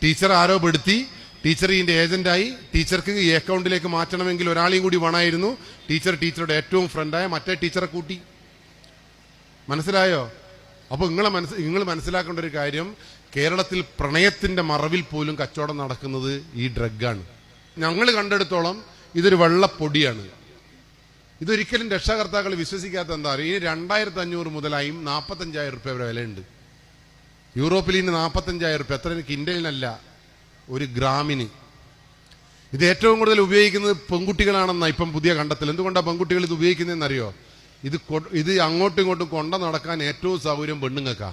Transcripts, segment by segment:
Teacher ആരോ പെടുത്തി, teacher ഇതിന്റെ ഏജന്റായി. ടീച്ചർക്ക് ഈ അക്കൗണ്ടിലേക്ക് മാറ്റണമെങ്കിൽ ഒരാളെയും കൂടി വേണമായിരുന്നു. ടീച്ചറുടെ ഏറ്റവും ഫ്രണ്ടായ മറ്റേ ടീച്ചറെ കൂട്ടി. മനസ്സിലായോ? അപ്പൊ നിങ്ങൾ മനസ്സിലാക്കേണ്ട ഒരു കാര്യം, കേരളത്തിൽ പ്രണയത്തിന്റെ മറവിൽ പോലും കച്ചവടം നടക്കുന്നത് ഈ ഡ്രഗാണ്. ഞങ്ങൾ കണ്ടെടുത്തോളം ഇതൊരു വെള്ളപ്പൊടിയാണ്. ഇതൊരിക്കലും രക്ഷാകർത്താക്കൾ വിശ്വസിക്കാത്ത എന്താ പറയുക, ഇനി 2500 മുതലായും 45,000 റുപ്യ വരെ വിലയുണ്ട്. യൂറോപ്പിൽ ഇന്ന് 45,000 റുപ്യ, എത്ര കിൻഡലിനല്ല, ഒരു ഗ്രാമിന്. ഇത് ഏറ്റവും കൂടുതൽ ഉപയോഗിക്കുന്നത് പെൺകുട്ടികളാണെന്നാ ഇപ്പം പുതിയ കണ്ടെത്തൽ. എന്തുകൊണ്ടാണ് പെൺകുട്ടികൾ ഇത് ഉപയോഗിക്കുന്നതെന്നറിയോ? ഇത് അങ്ങോട്ടും ഇങ്ങോട്ടും കൊണ്ട നടക്കാൻ ഏറ്റവും സൗകര്യം പെണ്ണുങ്ങൾക്കാ.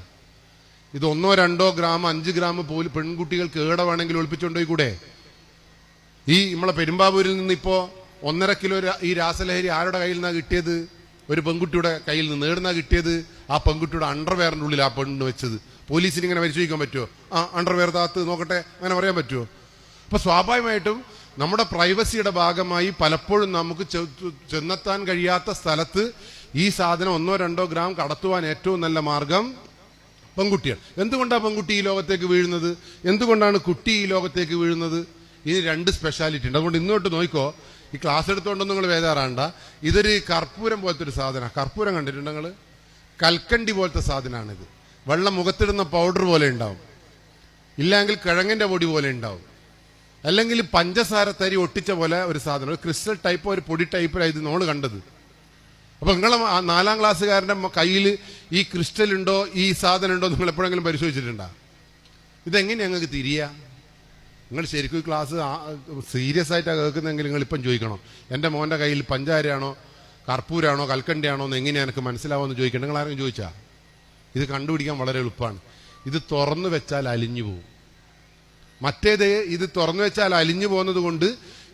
ഇത് 1-2 ഗ്രാം 5 ഗ്രാം പോലും പെൺകുട്ടികൾക്ക് ഏടെ വേണമെങ്കിൽ ഒളിപ്പിച്ചുകൊണ്ടോയി കൂടെ. ഈ നമ്മളെ പെരുമ്പാവൂരിൽ നിന്ന് ഇപ്പോ 1.5 കിലോ ഈ രാസലഹരി ആരുടെ കയ്യിൽ നിന്നാ കിട്ടിയത്? ഒരു പെൺകുട്ടിയുടെ കയ്യിൽ നിന്ന്. ഏടുന്നാ കിട്ടിയത്? ആ പെൺകുട്ടിയുടെ അണ്ടർവെയറിന്റെ ഉള്ളിൽ ആ പെണ്ണിന് വെച്ചത്. പോലീസിന് ഇങ്ങനെ പരിശോധിക്കാൻ പറ്റുമോ? ആ അണ്ടർവെയർ താത്ത് നോക്കട്ടെ, അങ്ങനെ പറയാൻ പറ്റുമോ? അപ്പൊ സ്വാഭാവികമായിട്ടും നമ്മുടെ പ്രൈവസിയുടെ ഭാഗമായി പലപ്പോഴും നമുക്ക് ചെന്നെത്താൻ കഴിയാത്ത സ്ഥലത്ത് ഈ സാധനം 1-2 ഗ്രാം കടത്തുവാൻ ഏറ്റവും നല്ല മാർഗം പെൺകുട്ടിയാണ്. എന്തുകൊണ്ടാണ് പെൺകുട്ടി ഈ ലോകത്തേക്ക് വീഴുന്നത്? എന്തുകൊണ്ടാണ് കുട്ടി ഈ ലോകത്തേക്ക് വീഴുന്നത്? ഇനി 2 സ്പെഷ്യാലിറ്റി ഉണ്ട്. അതുകൊണ്ട് ഇന്നോട്ട് നോക്കിക്കോ, ഈ ക്ലാസ് എടുത്തോണ്ടൊന്നും നിങ്ങൾ വേദാറാണ്ട. ഇതൊരു കർപ്പൂരം പോലത്തെ ഒരു സാധനമാണ്. കർപ്പൂരം കണ്ടിട്ടുണ്ട് നിങ്ങൾ? കൽക്കണ്ടി പോലത്തെ സാധനമാണിത്. വെള്ളം മുഖത്തിടുന്ന പൗഡർ പോലെ ഉണ്ടാവും, ഇല്ലെങ്കിൽ കിഴങ്ങിന്റെ പൊടി പോലെ ഉണ്ടാവും, അല്ലെങ്കിൽ പഞ്ചസാര തരി ഒട്ടിച്ച പോലെ ഒരു സാധനം, ഒരു ക്രിസ്റ്റൽ ടൈപ്പ്, ഒരു പൊടി ടൈപ്പിലാണ് ഇത് നമ്മൾ കണ്ടത്. അപ്പൊ നിങ്ങളെ 4ാം ക്ലാസ്സുകാരന്റെ കയ്യിൽ ഈ ക്രിസ്റ്റൽ ഉണ്ടോ, ഈ സാധനം ഉണ്ടോ, നിങ്ങൾ എപ്പോഴെങ്കിലും പരിശോധിച്ചിട്ടുണ്ടോ? ഇതെങ്ങനെയാണ് ഞങ്ങൾക്ക് തിരിയാ? നിങ്ങൾ ശരിക്കും ഈ ക്ലാസ് സീരിയസ് ആയിട്ടാണ് കേൾക്കുന്നതെങ്കിൽ നിങ്ങൾ ഇപ്പം ചോദിക്കണം, എൻ്റെ മോൻ്റെ കയ്യിൽ പഞ്ചാരയാണോ കർപ്പൂരാണോ കൽക്കണ്ടിയാണോ എന്ന് എങ്ങനെയാണ് എനിക്ക് മനസ്സിലാവുമെന്ന് ചോദിക്കണം. നിങ്ങൾ ആരെങ്കിലും ചോദിച്ചാ? ഇത് കണ്ടുപിടിക്കാൻ വളരെ എളുപ്പമാണ്. ഇത് തുറന്നു വെച്ചാൽ അലിഞ്ഞു പോകും. മറ്റേത് ഇത് തുറന്നു വെച്ചാൽ അലിഞ്ഞു പോകുന്നത് കൊണ്ട്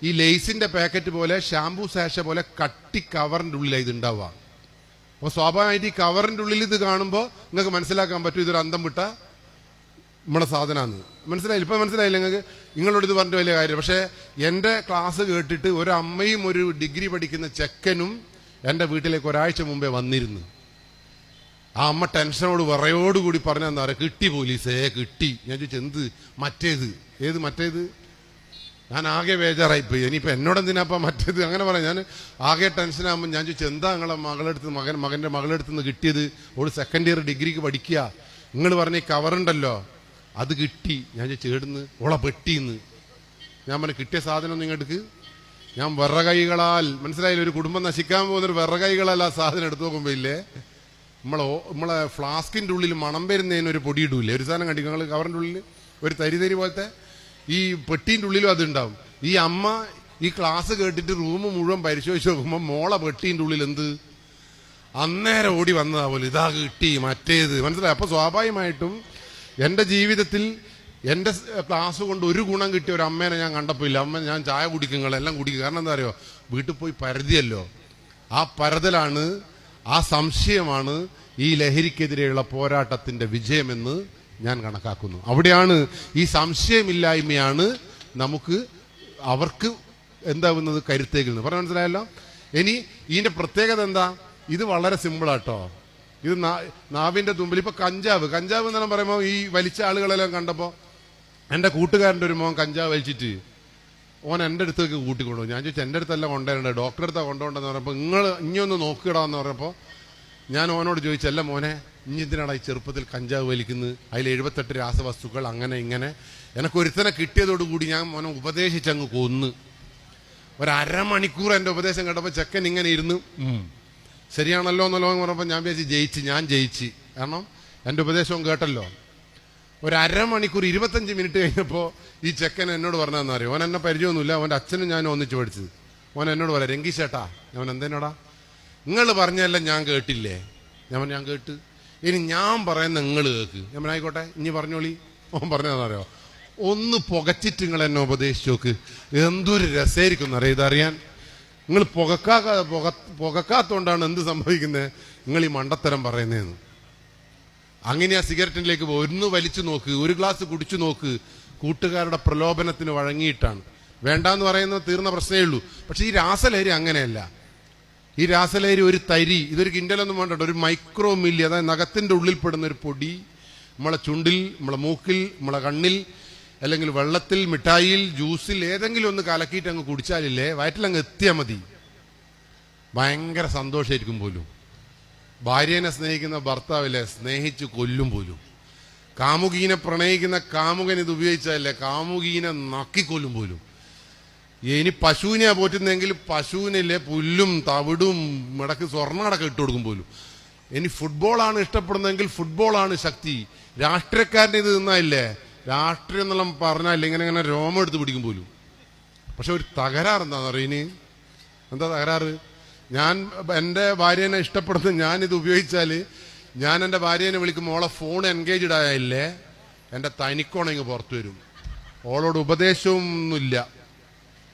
ഈ ലേസിന്റെ പാക്കറ്റ് പോലെ, ഷാംപൂ സാഷ പോലെ കട്ടി കവറിന്റെ ഉള്ളിലാണ് ഇത് ഉണ്ടാവുക. അപ്പോൾ സ്വാഭാവികമായിട്ട് ഈ കവറിന്റെ ഉള്ളിൽ ഇത് കാണുമ്പോൾ നിങ്ങൾക്ക് മനസ്സിലാക്കാൻ പറ്റും ഇതൊരു അന്തം വിട്ട നമ്മുടെ സാധനമാണ്. മനസ്സിലായില്ല? ഇപ്പം മനസ്സിലായില്ല നിങ്ങൾക്ക്? നിങ്ങളോട് ഇത് പറഞ്ഞിട്ട് വലിയ കാര്യം. പക്ഷേ എൻ്റെ ക്ലാസ് കേട്ടിട്ട് ഒരു അമ്മയും ഒരു ഡിഗ്രി പഠിക്കുന്ന ചെക്കനും എൻ്റെ വീട്ടിലേക്ക് ഒരാഴ്ച മുമ്പേ വന്നിരുന്നു. ആ അമ്മ ടെൻഷനോട് വിറയോടുകൂടി പറഞ്ഞെന്താ പറയുക, കിട്ടി പോലീസേ കിട്ടി. ഞാൻ ചോദിച്ചു എന്ത്? മറ്റേത്. ഏത് മറ്റേത്? ഞാൻ ആകെ ബേജാറായിപ്പോയി. ഇനിയിപ്പോൾ എന്നോടെന്തിനാപ്പം മറ്റേത് അങ്ങനെ പറയാം. ഞാൻ ആകെ ടെൻഷനാകുമ്പോൾ ഞാൻ ചോദിച്ചു എന്താ നിങ്ങളെ മകൻ്റെ മകളെടുത്ത് നിന്ന് കിട്ടിയത്? ഒരു 2nd ഇയർ ഡിഗ്രിക്ക് പഠിക്കുക. നിങ്ങൾ പറഞ്ഞ ഈ കവറുണ്ടല്ലോ അത് കിട്ടി. ഞാൻ ചോദിച്ചു ഏടുന്ന്? ഓളെ പെട്ടിന്ന്. ഞാൻ പറഞ്ഞു കിട്ടിയ സാധനം നിങ്ങടുക്ക്. ഞാൻ വിറകൈകളാൽ, മനസ്സിലായില്ല, ഒരു കുടുംബം നശിക്കാൻ പോകുന്നൊരു വിറകൈകളല്ല ആ സാധനം എടുത്തു നോക്കുമ്പോ ഇല്ലേ, നമ്മളെ ഫ്ലാസ്കിന്റെ ഉള്ളിൽ മണം വരുന്നതിനൊരു പൊടി ഇടൂല്ലേ, ഒരു സാധനം കണ്ടി നിങ്ങൾ കവറിന്റെ ഉള്ളിൽ ഒരു തരി പോലത്തെ, ഈ പെട്ടീൻ്റെ ഉള്ളിലും അതുണ്ടാവും. ഈ അമ്മ ഈ ക്ലാസ് കേട്ടിട്ട് റൂം മുഴുവൻ പരിശോധിച്ച് നോക്കുമ്പോൾ മോളെ പെട്ടീൻ്റെ ഉള്ളിൽ എന്ത്? അന്നേരം ഓടി വന്നതാ പോലെ, ഇതാ കിട്ടി മറ്റേത്. മനസ്സിലായി? അപ്പൊ സ്വാഭാവികമായിട്ടും എൻ്റെ ജീവിതത്തിൽ എൻ്റെ ക്ലാസ് കൊണ്ട് ഒരു ഗുണം കിട്ടിയ ഒരു അമ്മേനെ ഞാൻ കണ്ടപ്പോൾ ഇല്ല. അമ്മ ഞാൻ ചായ കുടിക്കുങ്ങളെല്ലാം കുടിക്കും. കാരണം എന്താ അറിയോ, വീട്ടിൽ പോയി പരതിയല്ലോ. ആ പരതലാണ്, ആ സംശയമാണ് ഈ ലഹരിക്കെതിരെയുള്ള പോരാട്ടത്തിന്റെ വിജയമെന്ന് ഞാൻ കണക്കാക്കുന്നു. അവിടെയാണ് ഈ സംശയമില്ലായ്മയാണ് നമുക്ക് അവർക്ക് എന്താവുന്നത് കരുത്തേക്കുന്നത്. പറഞ്ഞ മനസ്സിലായല്ലോ? ഇനി ഇതിന്റെ പ്രത്യേകത എന്താ? ഇത് വളരെ സിമ്പിളാട്ടോ. ഇത് നാവിന്റെ തുമ്പിൽ. ഇപ്പൊ കഞ്ചാവ് എന്ന് പറയുമ്പോൾ ഈ വലിച്ച ആളുകളെല്ലാം കണ്ടപ്പോൾ എൻ്റെ കൂട്ടുകാരൻ്റെ ഒരു മോൻ കഞ്ചാവ് വലിച്ചിട്ട് ഓൻ എൻ്റെ അടുത്തേക്ക് കൂട്ടിക്കൊണ്ടുപോകും. ഞാൻ ചോദിച്ചു എൻ്റെ അടുത്തല്ല കൊണ്ടുവരേണ്ടത്, ഡോക്ടറെ അടുത്താ കൊണ്ടുപോകണ്ടെന്ന് പറഞ്ഞപ്പോൾ നിങ്ങൾ ഇനിയൊന്ന് നോക്കിയിടാന്ന് പറഞ്ഞപ്പോൾ ഞാൻ ഓനോട് ചോദിച്ചല്ല മോനെ, ഇനി എന്തിനാണ് ഈ ചെറുപ്പത്തിൽ കഞ്ചാവ് വലിക്കുന്നത്? അതിൽ 78 രാസവസ്തുക്കൾ അങ്ങനെ ഇങ്ങനെ. എനക്കൊരുത്തനെ കിട്ടിയതോടുകൂടി ഞാൻ മോനെ ഉപദേശിച്ചങ്ങ് കൊന്ന്. ഒരു അരമണിക്കൂർ എൻ്റെ ഉപദേശം കേട്ടപ്പോൾ ചെക്കൻ ഇങ്ങനെ ഇരുന്ന് ശരിയാണല്ലോ എന്നല്ലോ എന്ന് പറഞ്ഞപ്പോൾ ഞാൻ വിചാരിച്ച് ഞാൻ ജയിച്ച്. കാരണം എൻ്റെ ഉപദേശവും കേട്ടല്ലോ. ഒരു അരമണിക്കൂർ 25 മിനിറ്റ് കഴിഞ്ഞപ്പോൾ ഈ ചെക്കൻ എന്നോട് പറഞ്ഞതെന്ന് അറിയാം. ഓൻ എന്നെ പരിചയമൊന്നുമില്ല, അവൻ്റെ അച്ഛനും ഞാനും ഒന്നിച്ച് പഠിച്ചത്. ഓൻ എന്നോട് പറയാം, രംഗീശേട്ടാ. ഞാൻ എന്തിനോടാ? നിങ്ങൾ പറഞ്ഞതെല്ലാം ഞാൻ കേട്ടില്ലേ? ഞാൻ കേട്ട്. ഇനി ഞാൻ പറയുന്ന നിങ്ങൾ കേക്ക്. ഞാൻ ആയിക്കോട്ടെ ഇനി പറഞ്ഞോളി. ഓൻ പറഞ്ഞതെന്നറിയോ, ഒന്ന് പുകച്ചിട്ട് നിങ്ങൾ എന്നെ ഉപദേശിച്ചു നോക്ക്, എന്തൊരു രസമായിരിക്കും എന്നറിയാം ഇതറിയാൻ. നിങ്ങൾ പുകക്കാത്തോണ്ടാണ് എന്ത് സംഭവിക്കുന്നത്, നിങ്ങൾ ഈ മണ്ടത്തരം പറയുന്നതെന്ന്. അങ്ങനെ ആ സിഗരറ്റിലേക്ക് ഒന്ന് വലിച്ചു നോക്ക്, ഒരു ഗ്ലാസ് കുടിച്ചു നോക്ക്. കൂട്ടുകാരുടെ പ്രലോഭനത്തിന് വഴങ്ങിയിട്ടാണ്. വേണ്ടാന്ന് പറയുന്നത് തീർന്ന പ്രശ്നമേ ഉള്ളൂ. പക്ഷെ ഈ രാസലഹരി അങ്ങനെയല്ല. ഈ രാസലഹരി ഒരു തരി, ഇതൊരു കിൻഡലൊന്നും വേണ്ട, ഒരു മൈക്രോ മില്ലി, അതായത് നഖത്തിന്റെ ഉള്ളിൽ പെടുന്ന ഒരു പൊടി നമ്മളെ ചുണ്ടിൽ, നമ്മളെ മൂക്കിൽ, നമ്മളെ കണ്ണിൽ അല്ലെങ്കിൽ വെള്ളത്തിൽ, മിഠായിയിൽ, ജ്യൂസിൽ ഏതെങ്കിലും ഒന്ന് കലക്കിയിട്ട് അങ്ങ് കുടിച്ചാലില്ലേ വയറ്റിലങ്ങ് എത്തിയാൽ മതി, ഭയങ്കര സന്തോഷമായിരിക്കും പോലും. ഭാര്യനെ സ്നേഹിക്കുന്ന ഭർത്താവില്ലേ സ്നേഹിച്ച് കൊല്ലും പോലും. കാമുകീനെ പ്രണയിക്കുന്ന കാമുകൻ ഇത് ഉപയോഗിച്ചാലേ കാമുകീനെ നക്കിക്കൊല്ലും പോലും. ഇനി പശുവിനെയാ പോറ്റുന്നെങ്കിൽ പശുവിനില്ലേ പുല്ലും തവിടും മിടക്ക് സ്വർണ്ണടക്കം ഇട്ട് കൊടുക്കും പോലും. ഇനി ഫുട്ബോളാണ് ഇഷ്ടപ്പെടുന്നതെങ്കിൽ ഫുട്ബോളാണ് ശക്തി. രാഷ്ട്രീയക്കാരൻ്റെ ഇത് നിന്നായില്ലേ രാഷ്ട്രീയം എന്നുള്ള പറഞ്ഞാൽ ഇങ്ങനെ ഇങ്ങനെ രോമം എടുത്ത് പിടിക്കും പോലും. പക്ഷെ ഒരു തകരാറ് എന്താണെന്ന് പറയും. ഇനി എന്താ തകരാറ്? ഞാൻ എൻ്റെ ഭാര്യനെ ഇഷ്ടപ്പെടുന്ന ഞാനിത് ഉപയോഗിച്ചാൽ ഞാൻ എൻ്റെ ഭാര്യനെ വിളിക്കുമ്പോൾ ഓളെ ഫോൺ എൻഗേജ്ഡ് ആയാലേ എൻ്റെ തനിക്കോണിങ് പുറത്തു വരും. ഓളോട് ഉപദേശമൊന്നുമില്ല,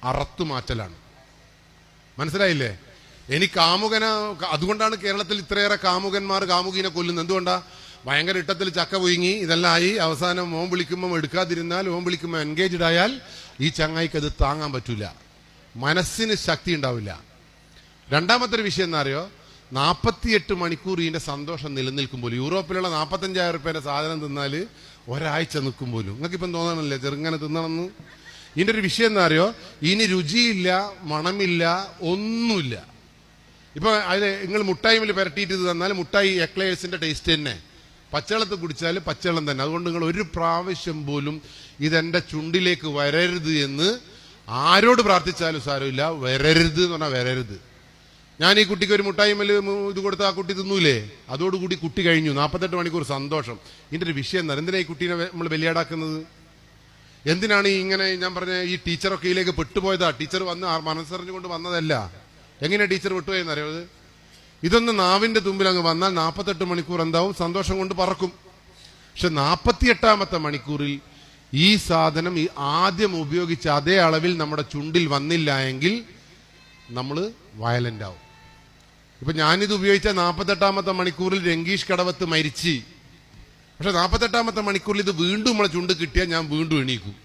അറത്തു മാറ്റലാണ്. മനസ്സിലായില്ലേ? എനിക്ക് കാമുകന, അതുകൊണ്ടാണ് കേരളത്തിൽ ഇത്രയേറെ കാമുകന്മാർ കാമുകീനെ കൊല്ലുന്നത്. എന്തുകൊണ്ടാ? ഭയങ്കര ഇട്ടത്തിൽ ചക്ക പൊയ്ങ്ങി ഇതെല്ലാം ആയി അവസാനം ഓൻ വിളിക്കുമ്പോൾ എടുക്കാതിരുന്നാൽ, ഓൻ വിളിക്കുമ്പോൾ എൻഗേജ്ഡ് ആയാൽ ഈ ചങ്ങായിക്ക് അത് താങ്ങാൻ പറ്റൂല, മനസ്സിന് ശക്തി ഉണ്ടാവില്ല. രണ്ടാമത്തെ ഒരു വിഷയം എന്താ അറിയോ? 48 മണിക്കൂർ ഇതിന്റെ സന്തോഷം നിലനിൽക്കുമ്പോൾ, യൂറോപ്പിലുള്ള 45,000 രൂപയുടെ സാധനം തിന്നാൽ ഒരാഴ്ച നിൽക്കും പോലും. നിങ്ങൾക്കിപ്പം തോന്നണല്ലേ ചെറുങ്ങനെ തിന്നണമെന്ന്? ഇതിന്റെ ഒരു വിഷയം എന്താ അറിയോ? ഇനി രുചിയില്ല, മണമില്ല, ഒന്നുമില്ല. ഇപ്പൊ അതിൽ നിങ്ങൾ മുട്ടായിമിൽ പുരട്ടിയിട്ട് ഇത് തന്നാൽ മുട്ടായി എക്ലേഴ്സിന്റെ ടേസ്റ്റ് തന്നെ. പച്ചവെള്ളത്ത് കുടിച്ചാൽ പച്ചവെള്ളം തന്നെ. അതുകൊണ്ട് നിങ്ങൾ ഒരു പ്രാവശ്യം പോലും ഇതെന്റെ ചുണ്ടിലേക്ക് വരരുത് എന്ന് ആരോട് പ്രാർത്ഥിച്ചാലും സാരമില്ല. വരരുത് എന്ന് പറഞ്ഞാൽ വരരുത്. ഞാൻ ഈ കുട്ടിക്ക് ഒരു മുട്ടായി മേല് ഇത് കൊടുത്ത ആ കുട്ടി തിന്നൂലേ, അതോടുകൂടി കുട്ടി കഴിഞ്ഞു. 48 മണിക്കൂർ സന്തോഷം. ഇതിന്റെ ഒരു വിഷയം എന്താ? എന്തിനാ ഈ കുട്ടീനെ നമ്മൾ ബലിയാടാക്കുന്നത്? എന്തിനാണ് ഇങ്ങനെ ഞാൻ പറഞ്ഞ ഈ ടീച്ചറൊക്കെ ഇതിലേക്ക് പെട്ടുപോയതാ? ടീച്ചർ വന്ന് മനസ്സറിഞ്ഞുകൊണ്ട് വന്നതല്ല. എങ്ങനെയാ ടീച്ചർ വിട്ടുപോയെന്നറിയത്? ഇതൊന്ന് നാവിന്റെ തുമ്പിൽ അങ്ങ് വന്നാൽ 48 മണിക്കൂർ എന്താവും? സന്തോഷം കൊണ്ട് പറക്കും. പക്ഷെ 48ാമത്തെ മണിക്കൂറിൽ ഈ സാധനം ഈ ആദ്യം ഉപയോഗിച്ച അതേ അളവിൽ നമ്മുടെ ചുണ്ടിൽ വന്നില്ല എങ്കിൽ നമ്മൾ വയലന്റ് ആവും. ഇപ്പൊ ഞാനിത് ഉപയോഗിച്ച 48ാമത്തെ മണിക്കൂറിൽ രംഗീഷ് കടവത്ത് മരിച്ച്, പക്ഷെ 48ാമത്തെ മണിക്കൂറിൽ ഇത് വീണ്ടും നമ്മളെ ചുണ്ട് കിട്ടിയാൽ ഞാൻ വീണ്ടും എണീക്കും.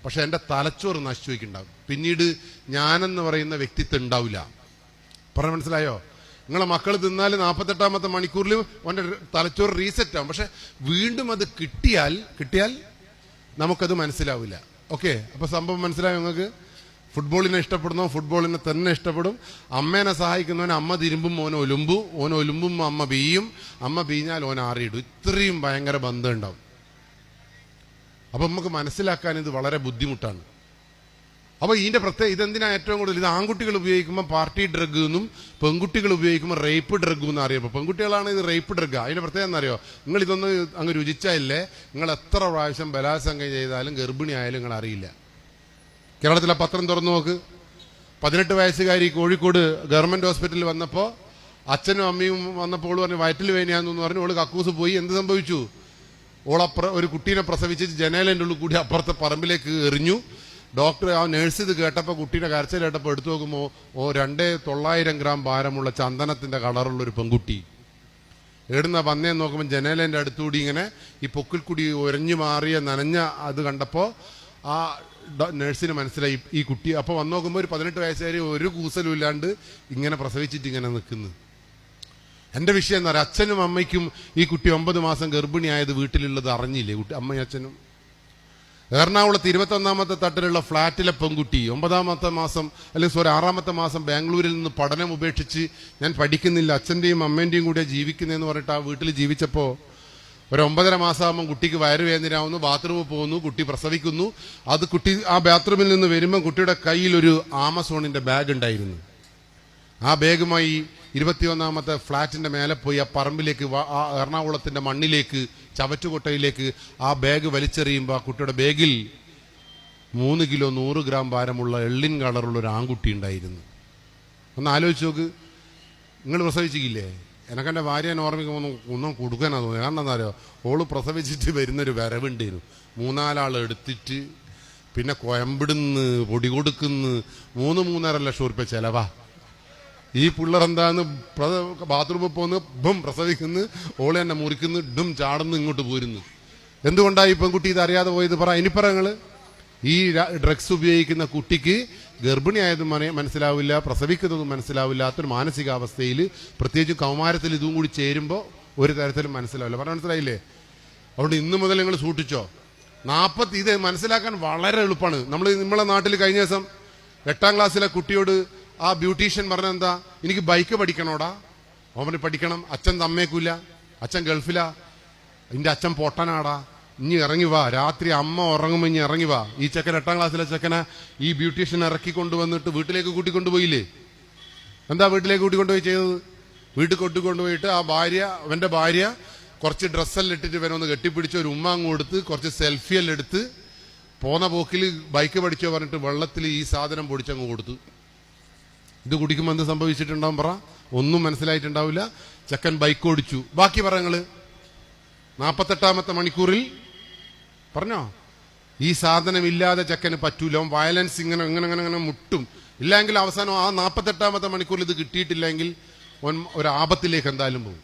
പക്ഷെ എന്റെ തലച്ചോറ് നശിച്ചുവയ്ക്കുണ്ടാവും. പിന്നീട് ഞാനെന്ന് പറയുന്ന വ്യക്തിത്വം ഉണ്ടാവില്ല. പറഞ്ഞ മനസ്സിലായോ? നിങ്ങളെ മക്കൾ തിന്നാൽ 48ാമത്തെ മണിക്കൂറിൽ അവന്റെ തലച്ചോറ് റീസെറ്റ് ആവും. പക്ഷെ വീണ്ടും അത് കിട്ടിയാൽ നമുക്കത് മനസ്സിലാവില്ല. ഓക്കെ, അപ്പൊ സംഭവം മനസ്സിലായോ നിങ്ങൾക്ക്? ഫുട്ബോളിനെ ഇഷ്ടപ്പെടുന്നോ ഫുട്ബോളിനെ തന്നെ ഇഷ്ടപ്പെടും. അമ്മേനെ സഹായിക്കുന്നവന് അമ്മ തിരുമ്പും ഓൻ ഒലുമ്പും അമ്മ ബീയും, അമ്മ ബീഞ്ഞാൽ ഓൻ ആറിയിടും. ഇത്രയും ഭയങ്കര ബന്ധം ഉണ്ടാവും. അപ്പൊ നമുക്ക് മനസ്സിലാക്കാൻ ഇത് വളരെ ബുദ്ധിമുട്ടാണ്. അപ്പൊ ഇതിന്റെ ഇതെന്തിനാ ഏറ്റവും കൂടുതൽ? ഇത് ആൺകുട്ടികൾ ഉപയോഗിക്കുമ്പോൾ പാർട്ടി ഡ്രഗ് എന്നും പെൺകുട്ടികൾ ഉപയോഗിക്കുമ്പോൾ റേപ്പ് ഡ്രഗ് എന്ന് അറിയപ്പോൾ പെൺകുട്ടികളാണ് ഇത് റേപ്പ് ഡ്രഗ്. അതിന്റെ പ്രത്യേകത എന്നറിയോ? നിങ്ങൾ ഇതൊന്ന് അങ്ങ് രുചിച്ചായില്ലേ നിങ്ങൾ എത്ര പ്രാവശ്യം ബലാത്സംഗം ചെയ്താലും ഗർഭിണി ആയാലും നിങ്ങൾ അറിയില്ല. കേരളത്തിലെ പത്രം തുറന്നു നോക്ക്. 18 വയസ്സുകാരി കോഴിക്കോട് ഗവൺമെന്റ് ഹോസ്പിറ്റലിൽ വന്നപ്പോൾ അച്ഛനും അമ്മയും വന്നപ്പോൾ പറഞ്ഞു വയറ്റിൽ വേനയാന്ന് പറഞ്ഞു. ഓള് കക്കൂസ് പോയി. എന്ത് സംഭവിച്ചു? ഒരു കുട്ടീനെ പ്രസവിച്ച് ജനലിന്റെ ഉള്ളിൽ കൂടി അപ്പുറത്തെ പറമ്പിലേക്ക് എറിഞ്ഞു. ഡോക്ടർ ആ നേഴ്സ് ഇത് കേട്ടപ്പോൾ കുട്ടീനെ കരച്ചിൽ കേട്ടപ്പോൾ എടുത്തു നോക്കുമ്പോൾ 2,900 ഗ്രാം ഭാരമുള്ള ചന്ദനത്തിന്റെ കളറുള്ള ഒരു പെൺകുട്ടി. എവിടുന്ന വന്നേന്ന് നോക്കുമ്പോൾ ജനലിന്റെ അടുത്തുകൂടി ഇങ്ങനെ ഈ പൊക്കിൽ കൂടി ഒരഞ്ഞു മാറിയ നനഞ്ഞ അത് കണ്ടപ്പോൾ ആ നേഴ്സിന് മനസ്സിലായി ഈ കുട്ടി. അപ്പൊ വന്നു നോക്കുമ്പോൾ ഒരു 18 വയസ്സുകാരി ഒരു കൂസലും ഇല്ലാണ്ട് ഇങ്ങനെ പ്രസവിച്ചിട്ട് ഇങ്ങനെ നിൽക്കുന്നു. എന്റെ വിഷയം എന്താ പറയുക? അച്ഛനും അമ്മയ്ക്കും ഈ കുട്ടി 9 മാസം ഗർഭിണിയായത് വീട്ടിലുള്ളത് അറിഞ്ഞില്ലേ? അമ്മയും അച്ഛനും. എറണാകുളത്ത് 21ാമത്തെ തട്ടിലുള്ള ഫ്ളാറ്റിലെ പെൺകുട്ടി 9ാമത്തെ മാസം അല്ലെങ്കിൽ 6ാമത്തെ മാസം ബാംഗ്ലൂരിൽ നിന്ന് പഠനം ഉപേക്ഷിച്ച് ഞാൻ പഠിക്കുന്നില്ല, അച്ഛന്റെയും അമ്മേന്റെയും കൂടെ ജീവിക്കുന്നതെന്ന് പറഞ്ഞിട്ട് ആ വീട്ടിൽ ജീവിച്ചപ്പോ ഒരു 9.5 മാസമാകുമ്പോൾ കുട്ടിക്ക് വയറുവേദനയാവുന്നു, ബാത്റൂമിൽ പോകുന്നു, കുട്ടി പ്രസവിക്കുന്നു. അത് കുട്ടി ആ ബാത്റൂമിൽ നിന്ന് വരുമ്പോൾ കുട്ടിയുടെ കയ്യിൽ ഒരു ആമസോണിന്റെ ബാഗ് ഉണ്ടായിരുന്നു. ആ ബാഗുമായി 21ാമത്തെ ഫ്ളാറ്റിന്റെ മേലെ പോയി ആ പറമ്പിലേക്ക് ആ എറണാകുളത്തിന്റെ മണ്ണിലേക്ക് ചവറ്റുകൊട്ടയിലേക്ക് ആ ബാഗ് വലിച്ചെറിയുമ്പോൾ ആ കുട്ടിയുടെ ബാഗിൽ 3 കിലോ 100 ഗ്രാം ഭാരമുള്ള എള്ളിൻ കളറുള്ള ഒരു ആൺകുട്ടി ഉണ്ടായിരുന്നു. ഒന്ന് ആലോചിച്ച് നോക്ക്. നിങ്ങൾ പ്രസവിച്ചില്ലേ? എനക്കെൻ്റെ ഭാര്യനെ ഓർമ്മിക്കുമ്പോൾ ഒന്നും കൊടുക്കാനാ തോന്നുന്നത്. കാരണം എന്താ പറയുക? ഓള് പ്രസവിച്ചിട്ട് വരുന്നൊരു വരവുണ്ടായിരുന്നു. 3-4 ആൾ എടുത്തിട്ട് പിന്നെ കോയമ്പിടുന്ന് പൊടി കൊടുക്കുന്നു. 3-3.5 ലക്ഷം ഉറുപ്പ്യ ചെലവാ. ഈ പിള്ളേരെന്താന്ന് ബാത്റൂമിൽ പോന്ന് ബും പ്രസവിക്കുന്നു, ഓളെ തന്നെ മുറിക്കുന്നു, ഡും ചാടുന്നു, ഇങ്ങോട്ട് പോരുന്നു. എന്തുകൊണ്ടാണ് ഈ പെൺകുട്ടി ഇത് അറിയാതെ പോയത്? പറ. ഇനിപ്പറ നിങ്ങള് ഈ ഡ്രഗ്സ് ഉപയോഗിക്കുന്ന കുട്ടിക്ക് ഗർഭിണിയായതും മനസ്സിലാവില്ല, പ്രസവിക്കുന്നതും മനസ്സിലാവില്ലാത്തൊരു മാനസികാവസ്ഥയിൽ, പ്രത്യേകിച്ച് കൗമാരത്തിൽ ഇതും കൂടി ചേരുമ്പോൾ ഒരു തരത്തിലും മനസ്സിലാവില്ല. പറഞ്ഞ മനസ്സിലായില്ലേ? അതുകൊണ്ട് ഇന്നു മുതൽ നിങ്ങൾ സൂക്ഷിച്ചോ. ഇത് മനസ്സിലാക്കാൻ വളരെ എളുപ്പമാണ്. നമ്മളെ നാട്ടിൽ കഴിഞ്ഞ ദിവസം 8ാം ക്ലാസ്സിലെ കുട്ടിയോട് ആ ബ്യൂട്ടീഷ്യൻ പറഞ്ഞ എന്താ, എനിക്ക് ബൈക്ക് പഠിക്കണോടാ. അവന് പഠിക്കണം, അച്ഛൻ തമ്മേക്കൂല, അച്ഛൻ ഗൾഫിലാ, എന്റെ അച്ഛൻ പൊട്ടനാടാ, ഇനി ഇറങ്ങി വാ, രാത്രി അമ്മ ഉറങ്ങുമ്പോ ഇനി ഇറങ്ങി വാ. ഈ ചെക്കൻ 8ാം ക്ലാസ്സിലെ ചെക്കനെ ഈ ബ്യൂട്ടീഷ്യൻ ഇറക്കി കൊണ്ടുവന്നിട്ട് വീട്ടിലേക്ക് കൂട്ടിക്കൊണ്ടുപോയില്ലേ? എന്താ വീട്ടിലേക്ക് കൂട്ടിക്കൊണ്ടുപോയി ചെയ്തത്? വീട്ടിൽ കൊണ്ടുപോയിട്ട് അവന്റെ ഭാര്യ കുറച്ച് ഡ്രസ്സെല്ലാം ഇട്ടിട്ട് ഇവനൊന്ന് കെട്ടിപ്പിടിച്ച് ഒരു ഉമ്മ അങ്ങ് കൊടുത്ത് കുറച്ച് സെൽഫിയെല്ലാം എടുത്ത് പോന്ന പോക്കിൽ ബൈക്ക് പഠിച്ചോ പറഞ്ഞിട്ട് വെള്ളത്തിൽ ഈ സാധനം പൊടിച്ചങ്ങ് കൊടുത്തു. ഇത് കുടിക്കുമ്പോൾ എന്ത് സംഭവിച്ചിട്ടുണ്ടാവും പറ? ഒന്നും മനസ്സിലായിട്ടുണ്ടാവില്ല. ചെക്കൻ ബൈക്ക് ഓടിച്ചു. ബാക്കി പറങ്ങള് 48ാമത്തെ മണിക്കൂറിൽ പറഞ്ഞോ, ഈ സാധനം ഇല്ലാതെ ചെക്കന് പറ്റൂല. വയലൻസ് ഇങ്ങനെ ഇങ്ങനെ ഇങ്ങനെ ഇങ്ങനെ മുട്ടും. ഇല്ലെങ്കിൽ അവസാനം ആ 48ാമത്തെ മണിക്കൂറിൽ ഇത് കിട്ടിയിട്ടില്ലെങ്കിൽ ഒരു ആപത്തിലേക്ക് എന്തായാലും പോകും.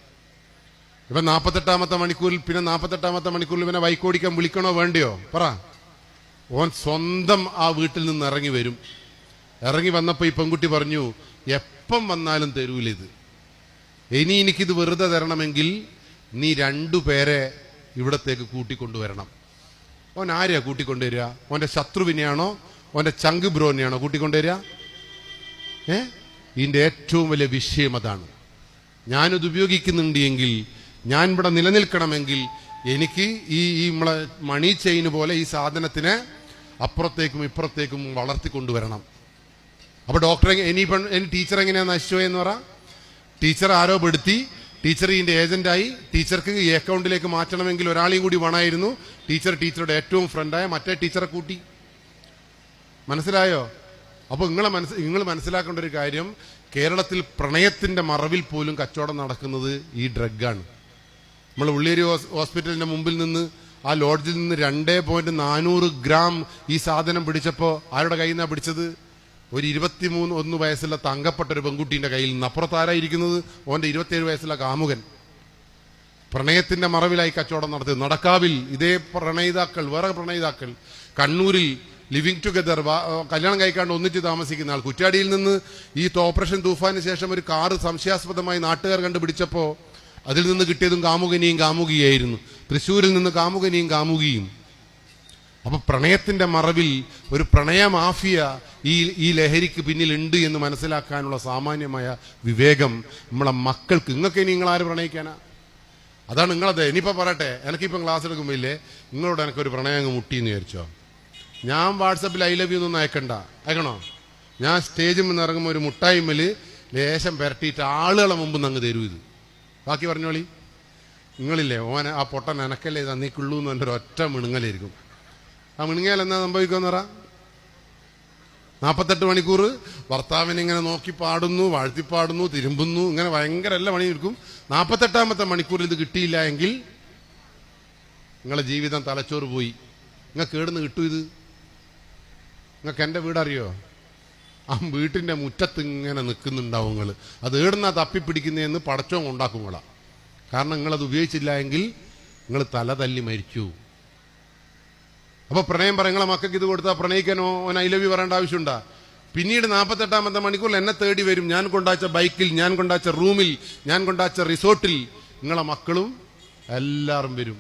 ഇവൻ 48ാമത്തെ മണിക്കൂറിൽ പിന്നെ 48ാമത്തെ മണിക്കൂറിൽ ഇവനെ ബൈക്ക് ഓടിക്കാൻ വിളിക്കണോ വേണ്ടയോ പറ? ഓൻ സ്വന്തം ആ വീട്ടിൽ നിന്ന് ഇറങ്ങി വരും. ഇറങ്ങി വന്നപ്പോ ഈ പെൺകുട്ടി പറഞ്ഞു, എപ്പം വന്നാലും തരൂല ഇത്. ഇനി എനിക്കിത് വെറുതെ തരണമെങ്കിൽ നീ 2 പേരെ ഇവിടത്തേക്ക് കൂട്ടിക്കൊണ്ടുവരണം. ഓൻ ആരെയാ കൂട്ടിക്കൊണ്ടുവരിക? ഓന്റെ ശത്രുവിനെയാണോ ഓന്റെ ചങ്ക് ബ്രോനെയാണോ കൂട്ടിക്കൊണ്ടുവരിക? ഇതിന്റെ ഏറ്റവും വലിയ വിഷയം അതാണ്. ഞാനിത് ഉപയോഗിക്കുന്നുണ്ട് എങ്കിൽ, ഞാൻ ഇവിടെ നിലനിൽക്കണമെങ്കിൽ എനിക്ക് ഈ നമ്മളെ മണി ചെയിൻ പോലെ ഈ സാധനത്തിനെ അപ്പുറത്തേക്കും ഇപ്പുറത്തേക്കും വളർത്തിക്കൊണ്ടുവരണം. അപ്പൊ ഡോക്ടറെ ഇനി ടീച്ചർ എങ്ങനെയാ നശിച്ചോ എന്ന് പറ? ടീച്ചർ ആരോപെടുത്തി, ടീച്ചർ ഇതിന്റെ ഏജന്റായി. ടീച്ചർക്ക് ഈ അക്കൗണ്ടിലേക്ക് മാറ്റണമെങ്കിൽ ഒരാളെയും കൂടി വേണമായിരുന്നു. ടീച്ചറുടെ ഏറ്റവും ഫ്രണ്ടായ മറ്റേ ടീച്ചറെ കൂട്ടി. മനസ്സിലായോ? അപ്പൊ നിങ്ങൾ മനസ്സിലാക്കേണ്ട ഒരു കാര്യം, കേരളത്തിൽ പ്രണയത്തിന്റെ മറവിൽ പോലും കച്ചവടം നടക്കുന്നത് ഈ ഡ്രഗാണ്. നമ്മൾ ഉള്ളിയേരി ഹോസ്പിറ്റലിന്റെ മുമ്പിൽ നിന്ന് ആ ലോഡ്ജിൽ നിന്ന് 2.400 ഗ്രാം ഈ സാധനം പിടിച്ചപ്പോ ആരുടെ കയ്യിൽ നിന്നാണ് പിടിച്ചത്? ഒരു 23 വയസ്സുള്ള തങ്കപ്പെട്ട ഒരു പെൺകുട്ടീന്റെ കയ്യിൽ നിന്ന്. അപ്പുറത്താരായിരിക്കുന്നത്? ഓന്റെ 27 വയസ്സുള്ള കാമുകൻ. പ്രണയത്തിന്റെ മറവിലായി കച്ചവടം നടത്തി. നടക്കാവിൽ ഇതേ വേറെ പ്രണയിതാക്കൾ കണ്ണൂരിൽ ലിവിങ് ടുഗദർ, കല്യാണം കഴിക്കാണ്ട് ഒന്നിച്ച് താമസിക്കുന്ന ആൾ. കുറ്റ്യാടിയിൽ നിന്ന് ഈ ഓപ്പറേഷൻ തൂഫാന് ശേഷം ഒരു കാറ് സംശയാസ്പദമായി നാട്ടുകാർ കണ്ടുപിടിച്ചപ്പോ അതിൽ നിന്ന് കിട്ടിയതും കാമുകിയായിരുന്നു. തൃശ്ശൂരിൽ നിന്ന് കാമുകിയും. അപ്പൊ പ്രണയത്തിന്റെ മറവിൽ ഒരു പ്രണയ മാഫിയ ഈ ലഹരിക്ക് പിന്നിലുണ്ട് എന്ന് മനസ്സിലാക്കാനുള്ള സാമാന്യമായ വിവേകം നമ്മളെ മക്കൾക്ക്. നിങ്ങൾക്ക് ഇനി നിങ്ങൾ ആര് പ്രണയിക്കാനാ? അതാണ് നിങ്ങളത്. ഇനിയിപ്പോ പറയട്ടെ, എനിക്കിപ്പം ക്ലാസ് എടുക്കുമ്പോ ഇല്ലേ, നിങ്ങളോട് എനിക്കൊരു പ്രണയം അങ്ങ് മുട്ടിയെന്ന് വിചാരിച്ചോ, ഞാൻ വാട്സപ്പിൽ ഐ ലവ് യു ഒന്നും അയക്കണോ? ഞാൻ സ്റ്റേജിൽ നിന്ന് ഇറങ്ങുമ്പോൾ ഒരു മുട്ടായിമ്മല് ലേശം പെരട്ടിയിട്ട് ആളുകളെ മുമ്പ് അങ്ങ് തരൂ. ഇത് ബാക്കി പറഞ്ഞോളി. നിങ്ങളില്ലേ ഓനെ ആ പൊട്ടൻ എനക്കല്ലേ തന്നിക്കുള്ളൂ എന്ന് എൻ്റെ ഒറ്റ മിണുങ്ങലായിരിക്കും. ആ മിണുങ്ങിയാൽ എന്നാ സംഭവിക്കുമെന്ന് പറ? 48 മണിക്കൂർ ഭർത്താവിനെ ഇങ്ങനെ നോക്കി പാടുന്നു, വാഴ്ത്തിപ്പാടുന്നു, തിരുമ്പുന്നു, ഇങ്ങനെ ഭയങ്കര എല്ലാ പണിയെടുക്കും. 48ാമത്തെ മണിക്കൂറിൽ ഇത് കിട്ടിയില്ല എങ്കിൽ നിങ്ങളെ ജീവിതം തലച്ചോറ് പോയി. നിങ്ങൾക്ക് കേടുന്ന് കിട്ടും ഇത്? നിങ്ങൾക്ക് എൻ്റെ വീടറിയോ? ആ വീട്ടിന്റെ മുറ്റത്ത് ഇങ്ങനെ നിൽക്കുന്നുണ്ടാവും നിങ്ങൾ. അത് ഏടുന്നാ തപ്പിപ്പിടിക്കുന്നതെന്ന് പടച്ചോൻ ഉണ്ടാക്കും നിങ്ങളാ. കാരണം നിങ്ങളത് ഉപയോഗിച്ചില്ല എങ്കിൽ നിങ്ങൾ തല തല്ലി മരിച്ചു. അപ്പൊ പ്രണയം പറ, നിങ്ങളെ മക്കൾക്ക് ഇത് കൊടുത്താൽ പ്രണയിക്കാനോ ഓൻ ഐ ലവ് യു പറയേണ്ട ആവശ്യമുണ്ടാ? പിന്നീട് 48ാമത്തെ മണിക്കൂറിൽ എന്നെ തേടി വരും. ഞാൻ കൊണ്ടാച്ച ബൈക്കിൽ, ഞാൻ കൊണ്ടാച്ച റൂമിൽ, ഞാൻ കൊണ്ടാച്ച റിസോർട്ടിൽ നിങ്ങളെ മക്കളും എല്ലാവരും വരും.